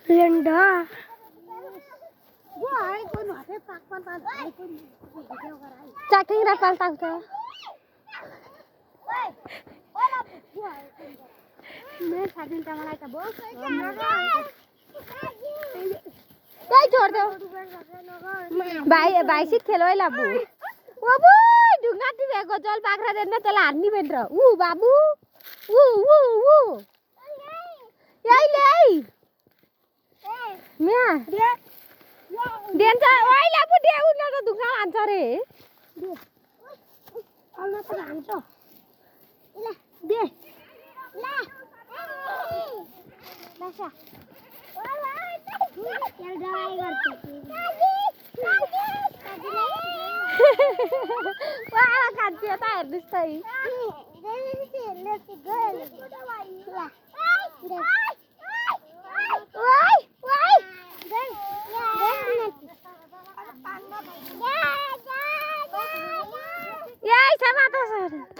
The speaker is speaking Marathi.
लेंडा चाकिंग रापाल टाकतो मैं साधन टमाला का बो काय छोड़ दो भाई भाई से खेलोय लाबू बाबू ढुंगाटी बेगो चल पाखरा देन चला हान्नी बेन्द्र ऊ बाबू ऊ ऊ ऊ याई ले म्या देन त ओइ लाबू दे उन त ढुंगा हान्छ रे दे अलना त हान्छ ल दे ला लासा चल ड्राई करते वाला काट्यो त हेर्नुस् त यही छ माता सर